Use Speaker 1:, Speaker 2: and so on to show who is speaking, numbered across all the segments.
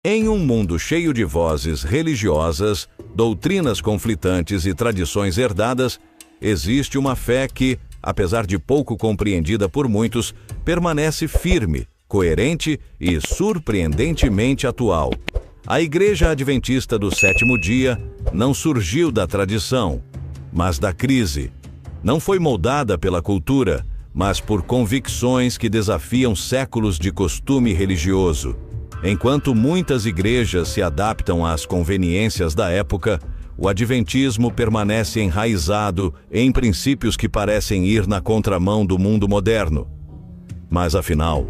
Speaker 1: Em um mundo cheio de vozes religiosas, doutrinas conflitantes e tradições herdadas, existe uma fé que, apesar de pouco compreendida por muitos, permanece firme, coerente e surpreendentemente atual. A Igreja Adventista do Sétimo Dia não surgiu da tradição, mas da crise. Não foi moldada pela cultura, mas por convicções que desafiam séculos de costume religioso. Enquanto muitas igrejas se adaptam às conveniências da época, o adventismo permanece enraizado em princípios que parecem ir na contramão do mundo moderno. Mas afinal,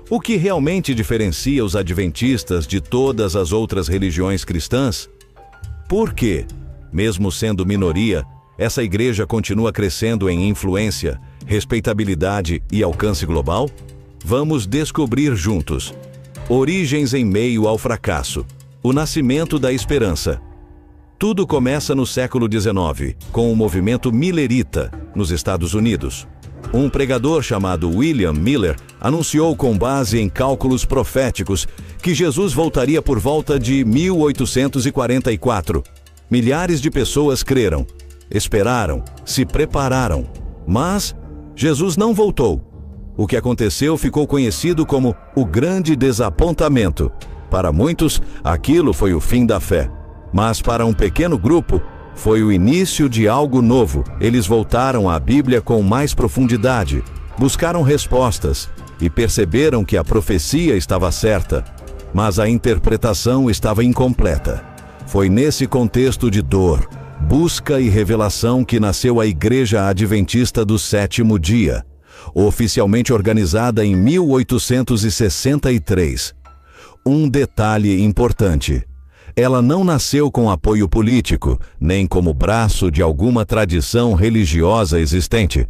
Speaker 1: o que realmente diferencia os adventistas de todas as outras religiões cristãs? Por que, mesmo sendo minoria, essa igreja continua crescendo em influência, respeitabilidade e alcance global? Vamos descobrir juntos. Origens em meio ao fracasso. O nascimento da esperança. Tudo começa no século XIX, com o movimento millerita, nos Estados Unidos. Um pregador chamado William Miller anunciou com base em cálculos proféticos que Jesus voltaria por volta de 1844. Milhares de pessoas creram, esperaram, se prepararam, mas Jesus não voltou. O que aconteceu ficou conhecido como o Grande Desapontamento. Para muitos, aquilo foi o fim da fé. Mas para um pequeno grupo, foi o início de algo novo. Eles voltaram à Bíblia com mais profundidade, buscaram respostas e perceberam que a profecia estava certa, mas a interpretação estava incompleta. Foi nesse contexto de dor, busca e revelação que nasceu a Igreja Adventista do Sétimo Dia, oficialmente organizada em 1863. Um detalhe importante: ela não nasceu com apoio político, nem como braço de alguma tradição religiosa existente.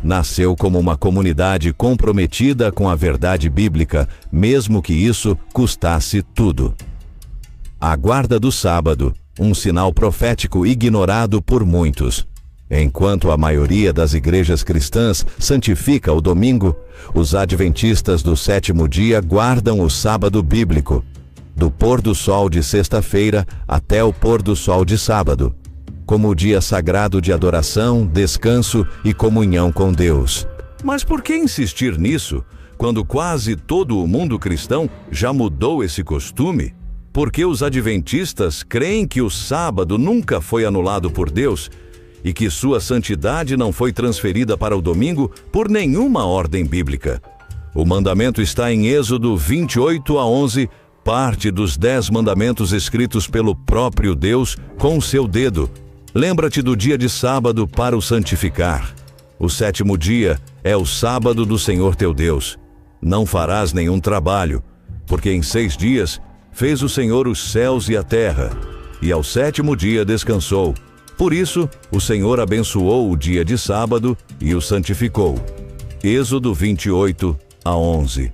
Speaker 1: Nasceu como uma comunidade comprometida com a verdade bíblica, mesmo que isso custasse tudo. A guarda do sábado, um sinal profético ignorado por muitos. Enquanto a maioria das igrejas cristãs santifica o domingo, os adventistas do sétimo dia guardam o sábado bíblico, do pôr do sol de sexta-feira até o pôr do sol de sábado, como o dia sagrado de adoração, descanso e comunhão com Deus. Mas por que insistir nisso, quando quase todo o mundo cristão já mudou esse costume? Porque os adventistas creem que o sábado nunca foi anulado por Deus e que sua santidade não foi transferida para o domingo por nenhuma ordem bíblica. O mandamento está em Êxodo 28:11, parte dos 10 mandamentos escritos pelo próprio Deus com seu dedo. Lembra-te do dia de sábado para o santificar. O sétimo dia é o sábado do Senhor teu Deus. Não farás nenhum trabalho, porque em 6 dias fez o Senhor os céus e a terra, e ao sétimo dia descansou. Por isso, o Senhor abençoou o dia de sábado e o santificou. Êxodo 28:11.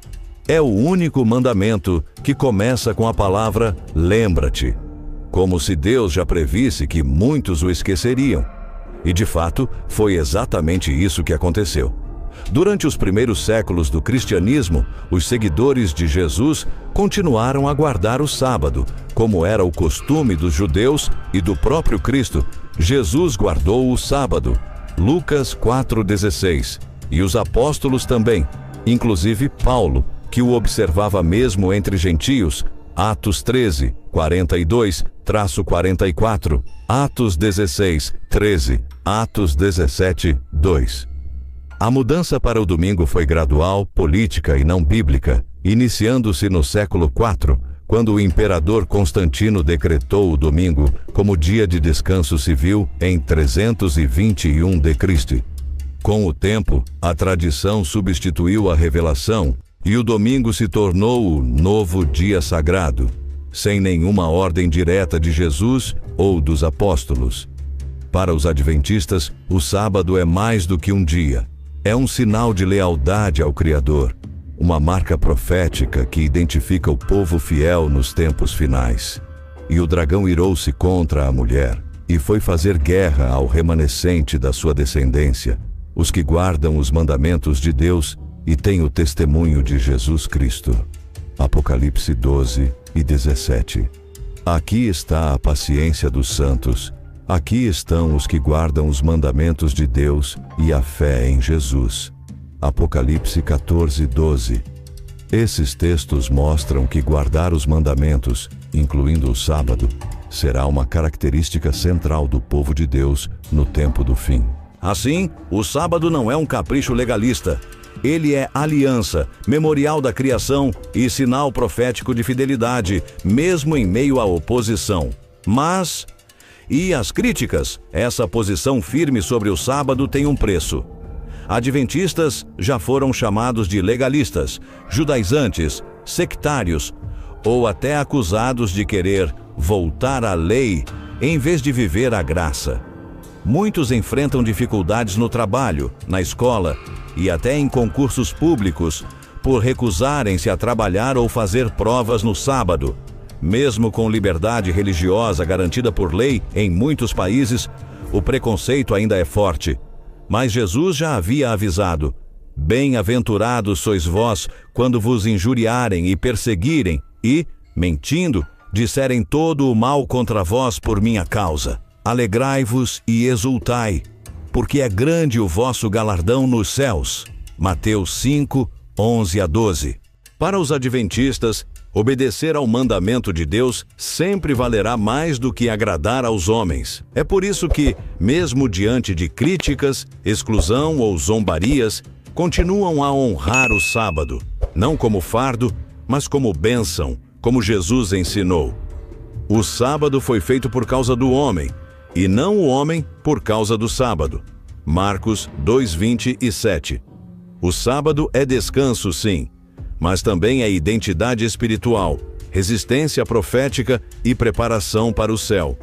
Speaker 1: É o único mandamento que começa com a palavra lembra-te, como se Deus já previsse que muitos o esqueceriam. E de fato, foi exatamente isso que aconteceu. Durante os primeiros séculos do cristianismo, os seguidores de Jesus continuaram a guardar o sábado, como era o costume dos judeus e do próprio Cristo. Jesus guardou o sábado, Lucas 4:16, e os apóstolos também, inclusive Paulo, que o observava mesmo entre gentios, Atos 13:42-44, Atos 16:13, Atos 17:2. A mudança para o domingo foi gradual, política e não bíblica, iniciando-se no século IV, quando o imperador Constantino decretou o domingo como dia de descanso civil em 321 d.C. Com o tempo, a tradição substituiu a revelação e o domingo se tornou o novo dia sagrado, sem nenhuma ordem direta de Jesus ou dos apóstolos. Para os adventistas, o sábado é mais do que um dia. É um sinal de lealdade ao Criador, uma marca profética que identifica o povo fiel nos tempos finais. E o dragão irou-se contra a mulher e foi fazer guerra ao remanescente da sua descendência, os que guardam os mandamentos de Deus e têm o testemunho de Jesus Cristo. Apocalipse 12:17. Aqui está a paciência dos santos. Aqui estão os que guardam os mandamentos de Deus e a fé em Jesus. Apocalipse 14:12. Esses textos mostram que guardar os mandamentos, incluindo o sábado, será uma característica central do povo de Deus no tempo do fim. Assim, o sábado não é um capricho legalista. Ele é aliança, memorial da criação e sinal profético de fidelidade, mesmo em meio à oposição. Mas, e as críticas? Essa posição firme sobre o sábado tem um preço. Adventistas já foram chamados de legalistas, judaizantes, sectários ou até acusados de querer voltar à lei em vez de viver a graça. Muitos enfrentam dificuldades no trabalho, na escola e até em concursos públicos por recusarem-se a trabalhar ou fazer provas no sábado. Mesmo com liberdade religiosa garantida por lei em muitos países, o preconceito ainda é forte. Mas Jesus já havia avisado: bem-aventurados sois vós quando vos injuriarem e perseguirem e, mentindo, disserem todo o mal contra vós por minha causa. Alegrai-vos e exultai, porque é grande o vosso galardão nos céus. Mateus 5:11-12. Para os adventistas, obedecer ao mandamento de Deus sempre valerá mais do que agradar aos homens. É por isso que, mesmo diante de críticas, exclusão ou zombarias, continuam a honrar o sábado, não como fardo, mas como bênção, como Jesus ensinou. O sábado foi feito por causa do homem, e não o homem por causa do sábado. Marcos 2:27. O sábado é descanso, sim, mas também é identidade espiritual, resistência profética e preparação para o céu.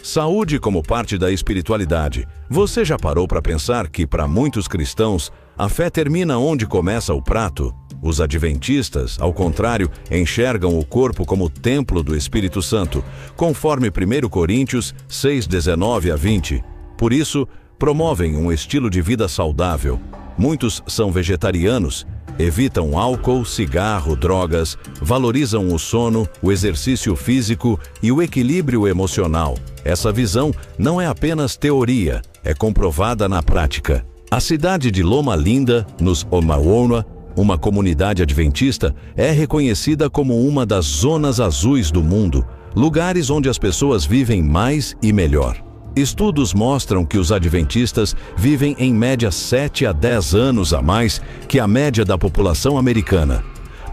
Speaker 1: Saúde como parte da espiritualidade. Você já parou para pensar que, para muitos cristãos, a fé termina onde começa o prato? Os adventistas, ao contrário, enxergam o corpo como templo do Espírito Santo, conforme 1 Coríntios 6:19-20. Por isso, promovem um estilo de vida saudável. Muitos são vegetarianos, evitam álcool, cigarro, drogas, valorizam o sono, o exercício físico e o equilíbrio emocional. Essa visão não é apenas teoria, é comprovada na prática. A cidade de Loma Linda, nos Omaona, uma comunidade adventista, é reconhecida como uma das zonas azuis do mundo, lugares onde as pessoas vivem mais e melhor. Estudos mostram que os adventistas vivem em média 7 a 10 anos a mais que a média da população americana.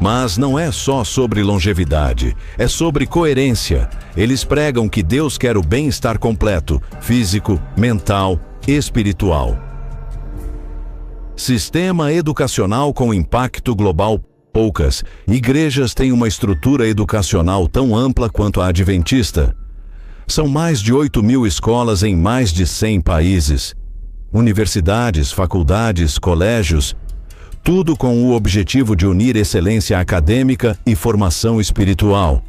Speaker 1: Mas não é só sobre longevidade, é sobre coerência. Eles pregam que Deus quer o bem-estar completo, físico, mental, espiritual. Sistema educacional com impacto global. Poucas igrejas têm uma estrutura educacional tão ampla quanto a adventista. São mais de 8.000 escolas em mais de 100 países. Universidades, faculdades, colégios, tudo com o objetivo de unir excelência acadêmica e formação espiritual.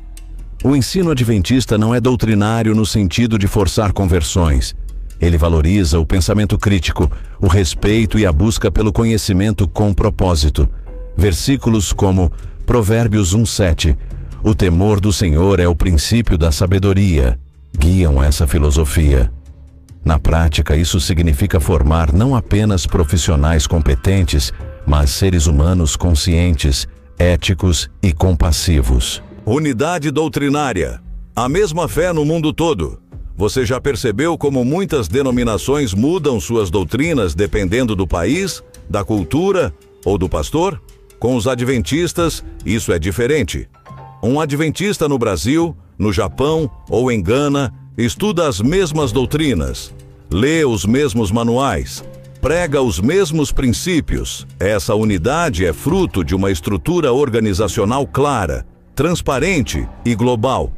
Speaker 1: O ensino adventista não é doutrinário no sentido de forçar conversões. Ele valoriza o pensamento crítico, o respeito e a busca pelo conhecimento com propósito. Versículos como Provérbios 1:7, o temor do Senhor é o princípio da sabedoria, guiam essa filosofia. Na prática, isso significa formar não apenas profissionais competentes, mas seres humanos conscientes, éticos e compassivos. Unidade doutrinária. A mesma fé no mundo todo. Você já percebeu como muitas denominações mudam suas doutrinas dependendo do país, da cultura ou do pastor? Com os adventistas, isso é diferente. Um adventista no Brasil, no Japão ou em Gana estuda as mesmas doutrinas, lê os mesmos manuais, prega os mesmos princípios. Essa unidade é fruto de uma estrutura organizacional clara, transparente e global,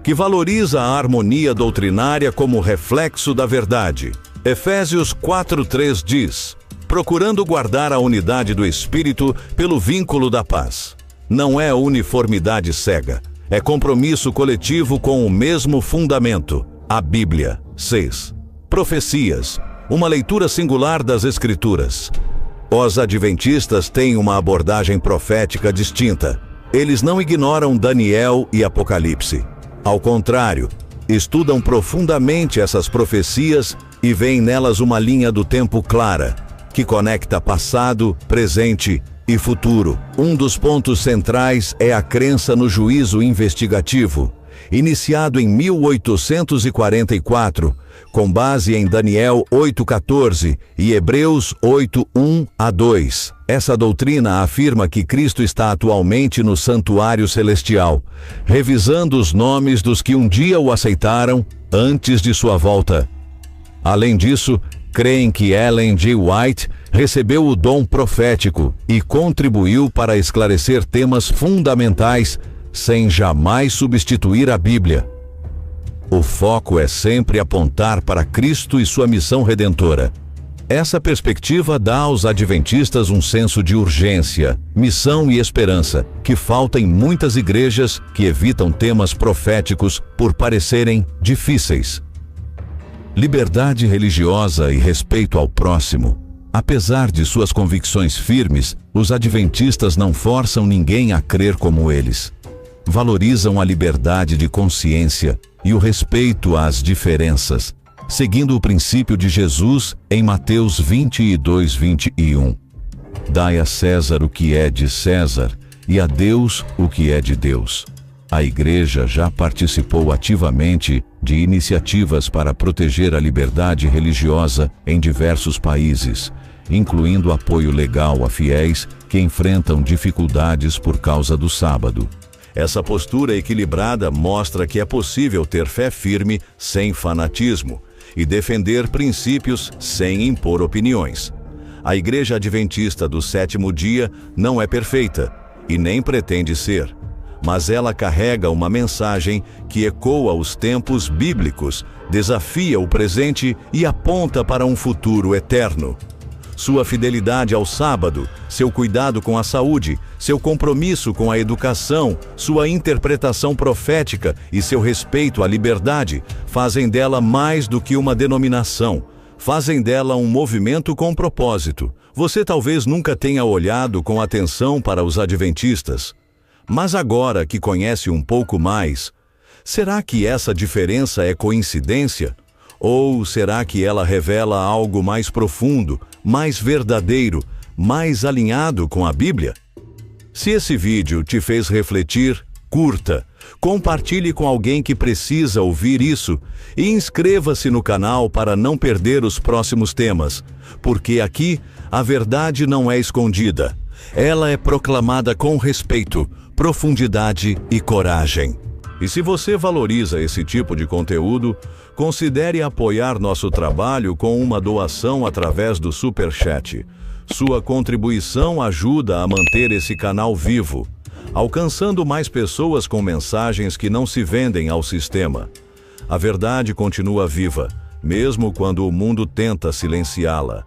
Speaker 1: que valoriza a harmonia doutrinária como reflexo da verdade. Efésios 4:3 diz: procurando guardar a unidade do Espírito pelo vínculo da paz. Não é uniformidade cega, é compromisso coletivo com o mesmo fundamento, a Bíblia. 6. Profecias, uma leitura singular das Escrituras. Os adventistas têm uma abordagem profética distinta. Eles não ignoram Daniel e Apocalipse. Ao contrário, estudam profundamente essas profecias e veem nelas uma linha do tempo clara, que conecta passado, presente e futuro. Um dos pontos centrais é a crença no juízo investigativo, iniciado em 1844, com base em Daniel 8,14 e Hebreus 8:1-2. Essa doutrina afirma que Cristo está atualmente no santuário celestial, revisando os nomes dos que um dia o aceitaram antes de sua volta. Além disso, creem que Ellen G. White recebeu o dom profético e contribuiu para esclarecer temas fundamentais sem jamais substituir a Bíblia. O foco é sempre apontar para Cristo e sua missão redentora. Essa perspectiva dá aos adventistas um senso de urgência, missão e esperança, que falta em muitas igrejas que evitam temas proféticos por parecerem difíceis. Liberdade religiosa e respeito ao próximo. Apesar de suas convicções firmes, os adventistas não forçam ninguém a crer como eles. Valorizam a liberdade de consciência e o respeito às diferenças, seguindo o princípio de Jesus em Mateus 22:21. Dai a César o que é de César e a Deus o que é de Deus. A Igreja já participou ativamente de iniciativas para proteger a liberdade religiosa em diversos países, incluindo apoio legal a fiéis que enfrentam dificuldades por causa do sábado. Essa postura equilibrada mostra que é possível ter fé firme sem fanatismo e defender princípios sem impor opiniões. A Igreja Adventista do Sétimo Dia não é perfeita e nem pretende ser, mas ela carrega uma mensagem que ecoa os tempos bíblicos, desafia o presente e aponta para um futuro eterno. Sua fidelidade ao sábado, seu cuidado com a saúde, seu compromisso com a educação, sua interpretação profética e seu respeito à liberdade fazem dela mais do que uma denominação, fazem dela um movimento com propósito. Você talvez nunca tenha olhado com atenção para os adventistas, mas agora que conhece um pouco mais, será que essa diferença é coincidência? Ou será que ela revela algo mais profundo, mais verdadeiro, mais alinhado com a Bíblia? Se esse vídeo te fez refletir, curta, compartilhe com alguém que precisa ouvir isso e inscreva-se no canal para não perder os próximos temas, porque aqui a verdade não é escondida. Ela é proclamada com respeito, profundidade e coragem. E se você valoriza esse tipo de conteúdo, considere apoiar nosso trabalho com uma doação através do Superchat. Sua contribuição ajuda a manter esse canal vivo, alcançando mais pessoas com mensagens que não se vendem ao sistema. A verdade continua viva, mesmo quando o mundo tenta silenciá-la.